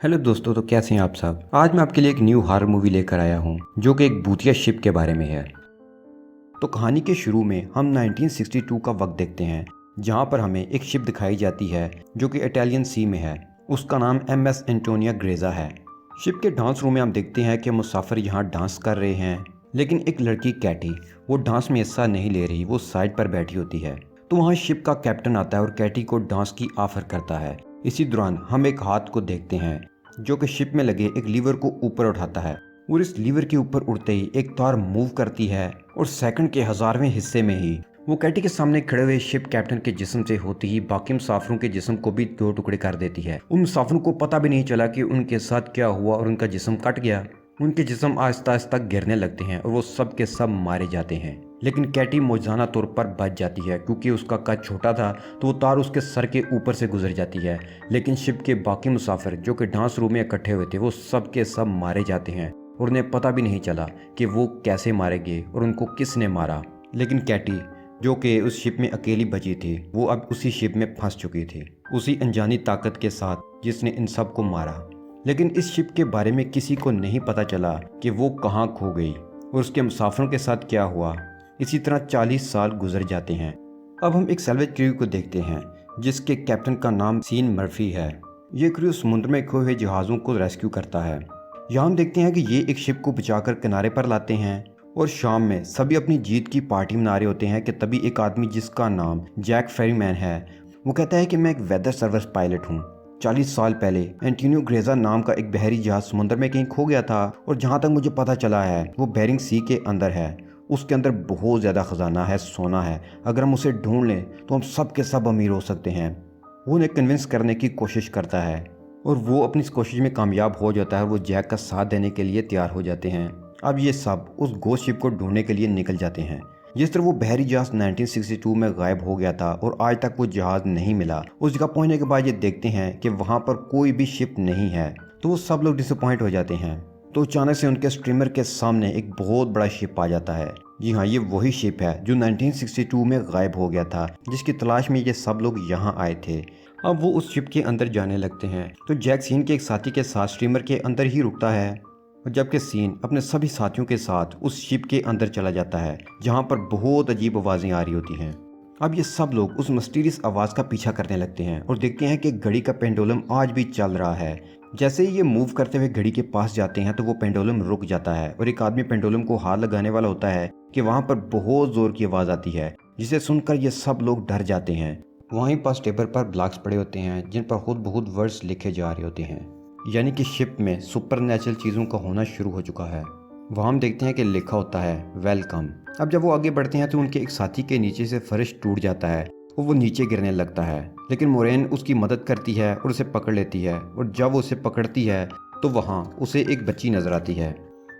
Hello दोस्तों, तो कैसे हैं आप सब। आज मैं आपके लिए एक न्यू हॉरर मूवी लेकर आया हूं जो कि एक भूतिया शिप के बारे में है। तो कहानी के शुरू में हम 1962 का वक्त देखते हैं, जहां पर हमें एक शिप दिखाई जाती है जो कि इटालियन सी में है। उसका नाम MS एंटोनिया ग्रेजा है। शिप के डांस रूम में हम देखते हैं कि मुसाफिर यहां डांस कर रहे हैं, लेकिन एक लड़की कैटी वो डांस में हिस्सा नहीं ले रही, वो साइड पर बैठी होती है। तो वहाँ शिप का कैप्टन आता है और कैटी को डांस की ऑफर करता है। इसी दौरान हम एक हाथ को देखते हैं जो कि शिप में लगे एक लीवर को ऊपर उठाता है, और इस लीवर के ऊपर उड़ते ही एक तार मूव करती है और सेकंड के 1000वें हिस्से में ही वो कैटी के सामने खड़े हुए शिप कैप्टन के जिस्म से होती ही बाकी मुसाफिरों के जिस्म को भी दो टुकड़े कर देती है। उन मुसाफिरों को पता भी नहीं चला कि उनके साथ क्या हुआ और उनका जिस्म कट गया। उनके जिस्म आहिस्ता आहिस्ता गिरने लगते हैं और वो सब के सब मारे जाते हैं। लेकिन कैटी मौजूदा तौर पर बच जाती है क्योंकि उसका कद छोटा था, तो वो तार उसके सर के ऊपर से गुजर जाती है। लेकिन शिप के बाकी मुसाफिर जो कि डांस रूम में इकट्ठे हुए थे, वो सब के सब मारे जाते हैं और उन्हें पता भी नहीं चला कि वो कैसे मारे गए और उनको किसने मारा। लेकिन कैटी जो कि उस शिप में अकेली बची थी, वो अब उसी शिप में फंस चुकी थी, उसी अनजानी ताकत के साथ जिसने इन सब को मारा। लेकिन इस शिप के बारे में किसी को नहीं पता चला कि वो कहाँ खो गई और उसके मुसाफिरों के साथ क्या हुआ। इसी तरह 40 साल गुजर जाते हैं। अब हम एक सैल्वेज क्रू को देखते हैं जिसके कैप्टन का नाम सीन मर्फी है। ये क्रू समुद्र में खोए हुए जहाज़ों को रेस्क्यू करता है। यहाँ हम देखते हैं कि ये एक शिप को बचाकर किनारे पर लाते हैं और शाम में सभी अपनी जीत की पार्टी मना रहे होते हैं कि तभी एक आदमी जिसका नाम जैक फेरीमैन है, वो कहता है कि मैं एक वेदर सर्विस पायलट हूँ। 40 साल पहले एंटोनियो ग्रेजा नाम का एक बहरी जहाज समुद्र में कहीं खो गया था और जहाँ तक मुझे पता चला है वो बेरिंग सी के अंदर है। उसके अंदर बहुत ज़्यादा ख़जाना है, सोना है। अगर हम उसे ढूंढ लें तो हम सब के सब अमीर हो सकते हैं। वो उन्हें कन्विंस करने की कोशिश करता है और वो अपनी इस कोशिश में कामयाब हो जाता है और वो जैक का साथ देने के लिए तैयार हो जाते हैं। अब ये सब उस गोस्ट शिप को ढूंढने के लिए निकल जाते हैं। जिस तरह वो बहरी जहाज 1962 में गायब हो गया था और आज तक वो जहाज नहीं मिला, उस जगह पहुंचने के बाद ये देखते हैं कि वहां पर कोई भी शिप नहीं है, तो वो सब लोग डिसअपॉइंट हो जाते हैं। तो अचानक से उनके स्ट्रीमर के सामने एक बहुत बड़ा शिप आ जाता है। जी हाँ, ये वही शिप है जो 1962 में गायब हो गया था, जिसकी तलाश में ये सब लोग यहाँ आए थे। अब वो उस शिप के अंदर जाने लगते हैं तो जैक सीन के एक साथी के साथ स्ट्रीमर के अंदर ही रुकता है, और जबकि सीन अपने सभी साथियों के साथ उस शिप के अंदर चला जाता है जहाँ पर बहुत अजीब आवाज़ें आ रही होती हैं। अब ये सब लोग उस मिस्टीरियस आवाज़ का पीछा करने लगते हैं और देखते हैं कि घड़ी का पेंडुलम आज भी चल रहा है। जैसे ही ये मूव करते हुए घड़ी के पास जाते हैं तो वो पेंडुलम रुक जाता है और एक आदमी पेंडुलम को हाथ लगाने वाला होता है कि वहाँ पर बहुत ज़ोर की आवाज़ आती है, जिसे सुनकर ये सब लोग डर जाते हैं। वहीं पास टेबल पर ब्लॉक्स पड़े होते हैं जिन पर खुद बहुत वर्ड्स लिखे जा रहे होते हैं, यानी कि शिप में सुपरनैचुरल चीज़ों का होना शुरू हो चुका है। वहाँ हम देखते हैं कि लिखा होता है वेलकम। अब जब वो आगे बढ़ते हैं तो उनके एक साथी के नीचे से फर्श टूट जाता है और वो नीचे गिरने लगता है, लेकिन मोरेन उसकी मदद करती है और उसे पकड़ लेती है। और जब वो उसे पकड़ती है तो वहाँ उसे एक बच्ची नजर आती है।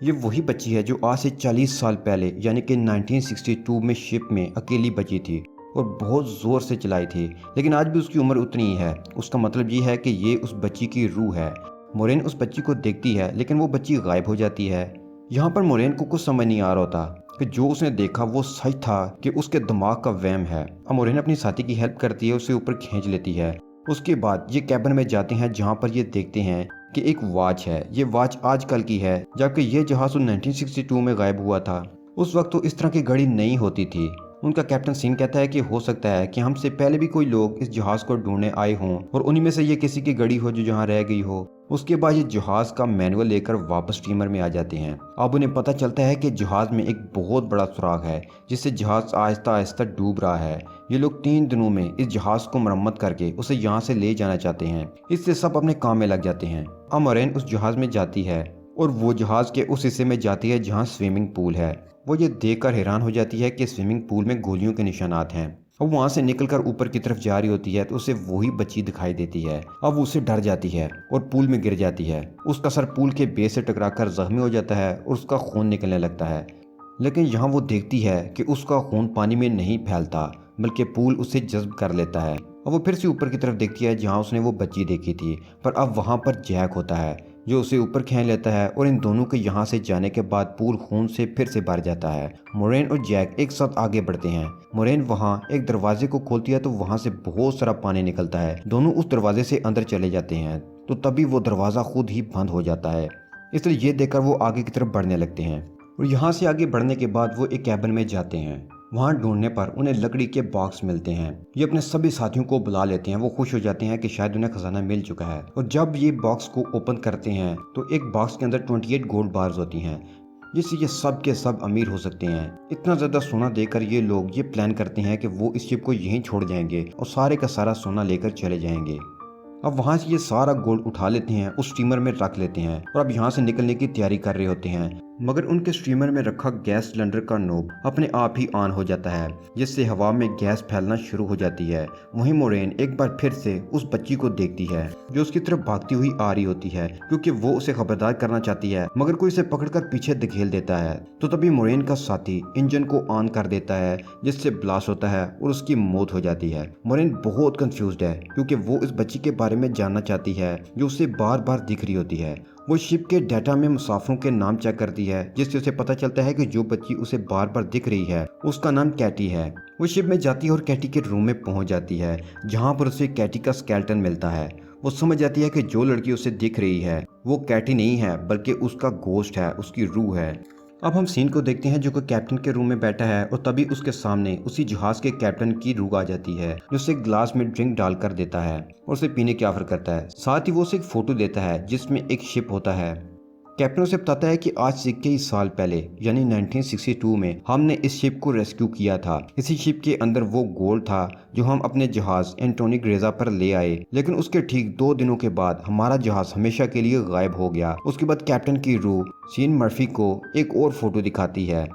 ये वही बच्ची है जो आज से 40 साल पहले यानी कि 1962 में शिप में अकेली बची थी और बहुत ज़ोर से चलाई थी, लेकिन आज भी उसकी उम्र उतनी ही है। उसका मतलब ये है कि ये उस बच्ची की रूह है। मोरेन उस बच्ची को देखती है लेकिन वो बच्ची गायब हो जाती है। यहाँ पर मोरेन को कुछ समझ नहीं आ रहा होता कि जो उसने देखा वो सच था कि उसके दिमाग का वहम है। अब मोरेन अपनी साथी की हेल्प करती है, उसे ऊपर खींच लेती है। उसके बाद ये कैबिन में जाते हैं जहाँ पर ये देखते हैं कि एक वॉच है। ये वॉच आजकल की है, जबकि ये जहाज 1962 में गायब हुआ था। उस वक्त तो इस तरह की घड़ी नहीं होती थी। उनका कैप्टन सिंह कहता है कि हो सकता है कि हमसे पहले भी कोई लोग इस जहाज को ढूंढने आए हों और उन्हीं में से ये किसी की घड़ी हो जो जहाँ रह गई हो। उसके बाद ये जहाज का मैनुअल लेकर वापस स्टीमर में आ जाते हैं। अब उन्हें पता चलता है कि जहाज में एक बहुत बड़ा सुराग है जिससे जहाज आहिस्ता आहिस्ता डूब रहा है। ये लोग 3 दिनों में इस जहाज को मरम्मत करके उसे यहाँ से ले जाना चाहते हैं। इससे सब अपने काम में लग जाते हैं। अब मोरेन उस जहाज में जाती है और वो जहाज के उस हिस्से में जाती है जहाँ स्विमिंग पूल है। वो ये देखकर हैरान हो जाती है कि स्विमिंग पूल में गोलियों के निशानात हैं। अब वहाँ से निकलकर ऊपर की तरफ जा रही होती है तो उसे वही बच्ची दिखाई देती है। अब वो उसे डर जाती है और पूल में गिर जाती है। उसका सर पूल के बेस से टकराकर जख्मी हो जाता है और उसका खून निकलने लगता है। लेकिन यहाँ वो देखती है कि उसका खून पानी में नहीं फैलता, बल्कि पूल उसे जज्ब कर लेता है। अब वो फिर से ऊपर की तरफ देखती है जहाँ उसने वो बच्ची देखी थी, पर अब वहाँ पर जैक होता है। जो उसे ऊपर खींच लेता है और इन दोनों के यहाँ से जाने के बाद पूल खून से फिर से भर जाता है। मोरेन और जैक एक साथ आगे बढ़ते हैं। मोरेन वहाँ एक दरवाजे को खोलती है तो वहाँ से बहुत सारा पानी निकलता है। दोनों उस दरवाजे से अंदर चले जाते हैं तो तभी वो दरवाज़ा खुद ही बंद हो जाता है। इसलिए ये देखकर वो आगे की तरफ बढ़ने लगते हैं और यहाँ से आगे बढ़ने के बाद वो एक कैबिन में जाते हैं। वहाँ ढूंढने पर उन्हें लकड़ी के बॉक्स मिलते हैं। ये अपने सभी साथियों को बुला लेते हैं। वो खुश हो जाते हैं कि शायद उन्हें खजाना मिल चुका है और जब ये बॉक्स को ओपन करते हैं तो एक बॉक्स के अंदर 28 गोल्ड बार्स होती हैं, जिससे ये सब के सब अमीर हो सकते हैं। इतना ज़्यादा सोना देकर ये लोग ये प्लान करते हैं कि वो इस शिप को यहीं छोड़ जाएंगे और सारे का सारा सोना लेकर चले जाएंगे। अब वहाँ से ये सारा गोल्ड उठा लेते हैं, उस स्टीमर में रख लेते हैं और अब यहाँ से निकलने की तैयारी कर रहे होते हैं। मगर उनके स्टीमर में रखा गैस सिलेंडर का नोब अपने आप ही ऑन हो जाता है, जिससे हवा में गैस फैलना शुरू हो जाती है। वहीं मोरेन एक बार फिर से उस बच्ची को देखती है जो उसकी तरफ भागती हुई आ रही होती है, क्योंकि वो उसे खबरदार करना चाहती है मगर कोई उसे पकड़कर पीछे धकेल देता है। तो तभी मोरेन का साथी इंजन को ऑन कर देता है, जिससे ब्लास्ट होता है और उसकी मौत हो जाती है। मोरेन बहुत कंफ्यूज्ड है क्योंकि वो इस बच्ची के बारे में जानना चाहती है जो उसे बार बार दिख रही होती है। वो शिप के डाटा में मुसाफिरों के नाम चेक करती है, जिससे उसे पता चलता है कि जो बच्ची उसे बार बार दिख रही है उसका नाम कैटी है। वो शिप में जाती है और कैटी के रूम में पहुंच जाती है, जहां पर उसे कैटी का स्केलेटन मिलता है। वो समझ जाती है कि जो लड़की उसे दिख रही है वो कैटी नहीं है बल्कि उसका गोश्त है, उसकी रूह है। अब हम सीन को देखते हैं जो कि कैप्टन के रूम में बैठा है और तभी उसके सामने उसी जहाज के कैप्टन की रूह आ जाती है, जो उसे ग्लास में ड्रिंक डालकर देता है और उसे पीने की ऑफर करता है। साथ ही वो उसे एक फोटो देता है जिसमें एक शिप होता है। कैप्टन उसे बताता है कि आज से 21 साल पहले यानी 1962 में हमने इस शिप को रेस्क्यू किया था। इसी शिप के अंदर वो गोल्ड था जो हम अपने जहाज एंटोनी ग्रेजा पर ले आए, लेकिन उसके ठीक 2 दिनों के बाद हमारा जहाज हमेशा के लिए गायब हो गया। उसके बाद कैप्टन की रूह सीन मर्फी को एक और फोटो दिखाती है।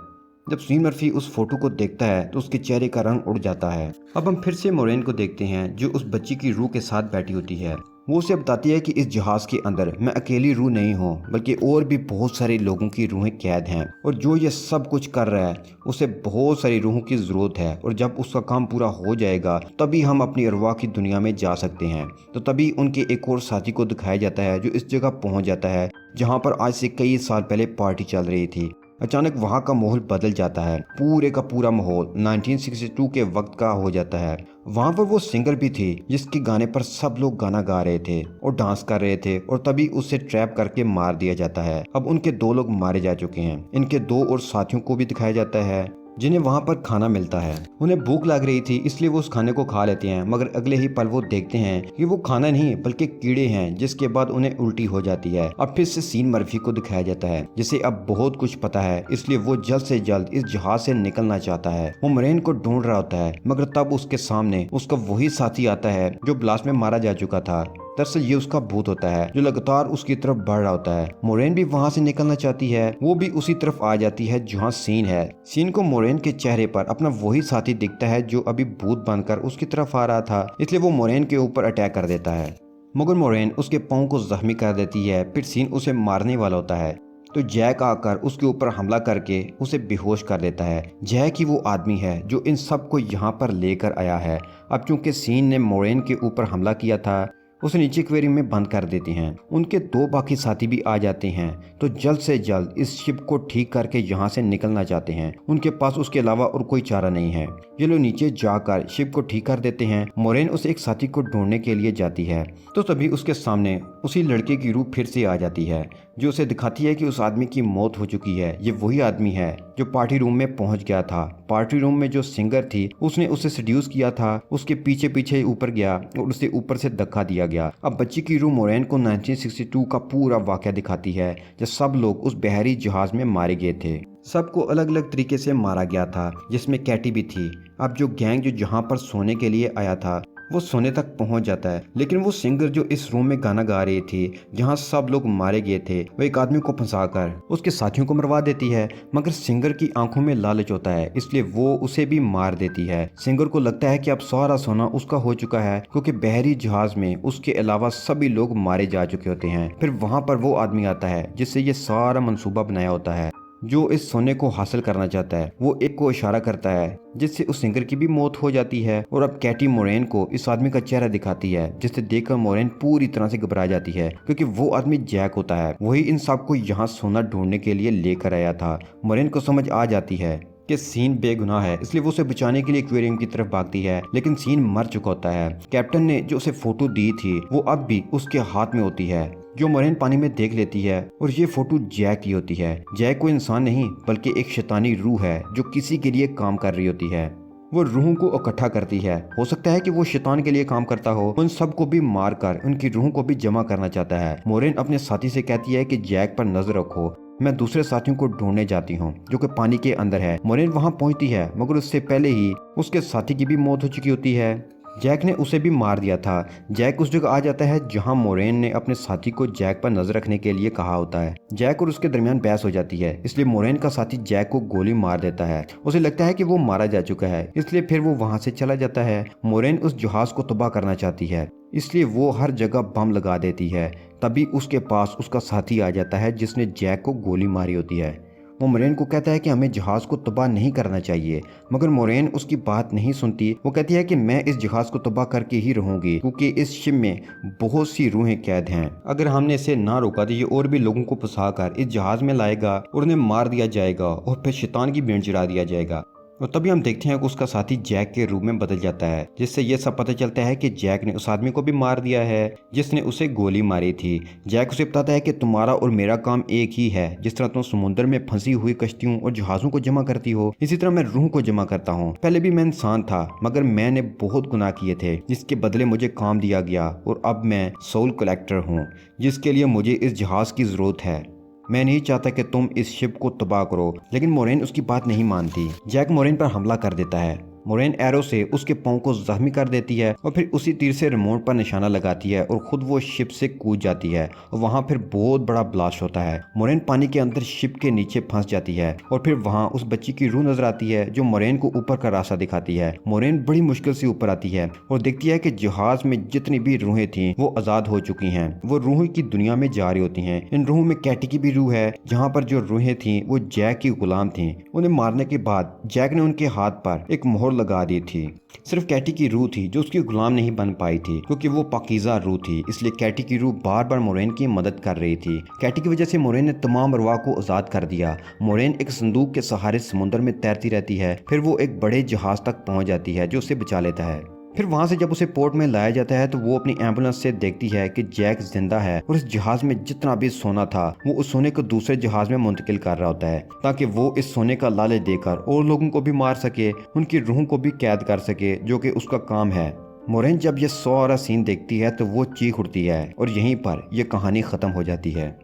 जब सीन मर्फी उस फोटो को देखता है तो उसके चेहरे का रंग उड़ जाता है। अब हम फिर से मोरेन को देखते हैं जो उस बच्ची की रूह के साथ बैठी होती है। वो उसे बताती है कि इस जहाज के अंदर मैं अकेली रूह नहीं हूँ बल्कि और भी बहुत सारे लोगों की रूहें कैद हैं और जो ये सब कुछ कर रहा है उसे बहुत सारी रूहों की ज़रूरत है और जब उसका काम पूरा हो जाएगा तभी हम अपनी अरवाह की दुनिया में जा सकते हैं। तो तभी उनके एक और साथी को दिखाया जाता है जो इस जगह पहुँच जाता है जहाँ पर आज से कई साल पहले पार्टी चल रही थी। अचानक वहाँ का माहौल बदल जाता है। पूरे का पूरा माहौल 1962 के वक्त का हो जाता है। वहाँ पर वो सिंगर भी थी जिसके गाने पर सब लोग गाना गा रहे थे और डांस कर रहे थे और तभी उसे ट्रैप करके मार दिया जाता है। अब उनके 2 लोग मारे जा चुके हैं। इनके 2 और साथियों को भी दिखाया जाता है जिन्हें वहाँ पर खाना मिलता है। उन्हें भूख लग रही थी इसलिए वो उस खाने को खा लेते हैं, मगर अगले ही पल वो देखते हैं कि वो खाना नहीं बल्कि कीड़े हैं, जिसके बाद उन्हें उल्टी हो जाती है। अब फिर से सीन मर्फी को दिखाया जाता है जिसे अब बहुत कुछ पता है, इसलिए वो जल्द से जल्द इस जहाज से निकलना चाहता है। वो मोरेन को ढूंढ रहा होता है मगर तब उसके सामने उसका वही साथी आता है जो ब्लास्ट में मारा जा चुका था। दरअसल ये उसका भूत होता है जो लगातार उसकी तरफ बढ़ रहा होता है। मोरेन भी वहाँ से निकलना चाहती है, वो भी उसी तरफ आ जाती है जहाँ सीन है। सीन को मोरेन के चेहरे पर अपना वही साथी दिखता है जो अभी भूत बनकर उसकी तरफ आ रहा था, इसलिए वो मोरेन के ऊपर अटैक कर देता है मगर मोरेन उसके पाँव को जख्मी कर देती है। फिर सीन उसे मारने वाला होता है तो जैक आकर उसके ऊपर हमला करके उसे बेहोश कर देता है। जैक ही वो आदमी है जो इन सब को यहाँ पर लेकर आया है। अब चूंकि सीन ने मोरेन के ऊपर हमला किया था उसे नीचे एक्वेरियम में बंद कर देते हैं। उनके 2 बाकी साथी भी आ जाते हैं तो जल्द से जल्द इस शिप को ठीक करके यहाँ से निकलना चाहते हैं। उनके पास उसके अलावा और कोई चारा नहीं है। ये लोग नीचे जाकर शिप को ठीक कर देते हैं। मोरेन उसे एक साथी को ढूंढने के लिए जाती है तो तभी उसके सामने उसी लड़के की रूह फिर से आ जाती है जो उसे दिखाती है कि उस आदमी की मौत हो चुकी है। ये वही आदमी है जो पार्टी रूम में पहुंच गया था। पार्टी रूम में जो सिंगर थी उसने उसे सेड्यूस किया था, उसके पीछे पीछे ऊपर गया और उसे ऊपर से धक्का दिया गया। अब बच्ची की रूह मोरेन को 1962 का पूरा वाकया दिखाती है जब सब लोग उस बहरी जहाज में मारे गए थे। सबको अलग अलग तरीके से मारा गया था जिसमें कैटी भी थी। अब जो गैंग जो जहाँ पर सोने के लिए आया था वो सोने तक पहुंच जाता है, लेकिन वो सिंगर जो इस रूम में गाना गा रही थी जहां सब लोग मारे गए थे वो एक आदमी को फंसाकर उसके साथियों को मरवा देती है। मगर सिंगर की आंखों में लालच होता है इसलिए वो उसे भी मार देती है। सिंगर को लगता है कि अब सारा सोना उसका हो चुका है क्योंकि बहरी जहाज में उसके अलावा सभी लोग मारे जा चुके होते हैं। फिर वहां पर वो आदमी आता है जिससे ये सारा मंसूबा बनाया होता है। जो इस सोने को हासिल करना चाहता है। वो एक को इशारा करता है जिससे उस सिंगर की भी मौत हो जाती है और अब कैटी मोरेन को इस आदमी का चेहरा दिखाती है, जिसे देखकर मोरेन पूरी तरह से घबरा जाती है क्योंकि वो आदमी जैक होता है। वही इन सबको यहाँ सोना ढूंढने के लिए लेकर आया था। मोरेन को समझ आ जाती है कि सीन बेगुनाह है, इसलिए वो उसे बचाने के लिए एक्वेरियम की तरफ भागती है, लेकिन सीन मर चुका होता है। कैप्टन ने जो उसे फोटो दी थी वो अब भी उसके हाथ में होती है, जो मोरेन पानी में देख लेती है और ये फोटो जैक की होती है। जैक कोई इंसान नहीं बल्कि एक शैतानी रूह है जो किसी के लिए काम कर रही होती है। वो रूहों को इकट्ठा करती है। हो सकता है कि वो शैतान के लिए काम करता हो। उन सबको भी मारकर उनकी रूहों को भी जमा करना चाहता है। मोरेन अपने साथी से कहती है कि जैक पर नजर रखो, मैं दूसरे साथियों को ढूंढने जाती हूँ जो कि पानी के अंदर है। मोरेन वहाँ पहुँचती है मगर उससे पहले ही उसके साथी की भी मौत हो चुकी होती है। जैक ने उसे भी मार दिया था। जैक उस जगह आ जाता है जहां मोरेन ने अपने साथी को जैक पर नजर रखने के लिए कहा होता है। जैक और उसके दरमियान बहस हो जाती है, इसलिए मोरेन का साथी जैक को गोली मार देता है। उसे लगता है कि वो मारा जा चुका है, इसलिए फिर वो वहां से चला जाता है। मोरेन उस जहाज को तबाह करना चाहती है, इसलिए वो हर जगह बम लगा देती है। तभी उसके पास उसका साथी आ जाता है जिसने जैक को गोली मारी होती है। वो मोरेन को कहता है कि हमें जहाज को तबाह नहीं करना चाहिए, मगर मोरेन उसकी बात नहीं सुनती। वो कहती है कि मैं इस जहाज को तबाह करके ही रहूंगी क्योंकि इस शिप में बहुत सी रूहें कैद हैं। अगर हमने इसे ना रोका तो ये और भी लोगों को फंसाकर इस जहाज में लाएगा और उन्हें मार दिया जाएगा और फिर शैतान की भेंट चढ़ा दिया जाएगा। और तभी हम देखते हैं कि उसका साथी जैक के रूप में बदल जाता है, जिससे ये सब पता चलता है कि जैक ने उस आदमी को भी मार दिया है जिसने उसे गोली मारी थी। जैक उसे बताता है कि तुम्हारा और मेरा काम एक ही है। जिस तरह तुम समुद्र में फंसी हुई कश्तियों और जहाजों को जमा करती हो, इसी तरह मैं रूह को जमा करता हूँ। पहले भी मैं इंसान था मगर मैंने बहुत गुनाह किए थे जिसके बदले मुझे काम दिया गया, और अब मैं सोल कलेक्टर हूँ जिसके लिए मुझे इस जहाज की जरूरत है। मैं नहीं चाहता कि तुम इस शिप को तबाह करो, लेकिन मोरेन उसकी बात नहीं मानती। जैक मोरेन पर हमला कर देता है। मोरेन एरो से उसके पांव को जख्मी कर देती है और फिर उसी तीर से रिमोट पर निशाना लगाती है और खुद वो शिप से कूद जाती है और वहाँ फिर बहुत बड़ा ब्लास्ट होता है। मोरेन पानी के अंदर शिप के नीचे फंस जाती है और फिर वहाँ उस बच्ची की रूह नजर आती है जो मोरेन को ऊपर का रास्ता दिखाती है। मोरेन बड़ी मुश्किल से ऊपर आती है और देखती है कि जहाज में जितनी भी रूहें थी वो आजाद हो चुकी हैं। वो रूह की दुनिया में जा रही होती हैं। इन रूहों में कैटी की भी रूह है, जहाँ पर जो रूहें थी वो जैक की गुलाम थी। उन्हें मारने के बाद जैक ने उनके हाथ पर एक मोहर लगा दी थी। सिर्फ कैटी की रूह थी जो उसकी गुलाम नहीं बन पाई थी क्योंकि वो पाकीज़ा रूह थी, इसलिए कैटी की रूह बार बार मोरेन की मदद कर रही थी। कैटी की वजह से मोरेन ने तमाम अरवाह को आजाद कर दिया। मोरेन एक संदूक के सहारे समुद्र में तैरती रहती है, फिर वो एक बड़े जहाज तक पहुंच जाती है जो उसे बचा लेता है। फिर वहां से जब उसे पोर्ट में लाया जाता है तो वो अपनी एम्बुलेंस से देखती है कि जैक जिंदा है और इस जहाज में जितना भी सोना था वो उस सोने को दूसरे जहाज में मुंतकिल कर रहा होता है ताकि वो इस सोने का लालच देकर और लोगों को भी मार सके, उनकी रूहों को भी कैद कर सके, जो कि उसका काम है। मोरेन जब ये सारा सीन देखती है तो वो चीख उठती है और यहीं पर यह कहानी खत्म हो जाती है।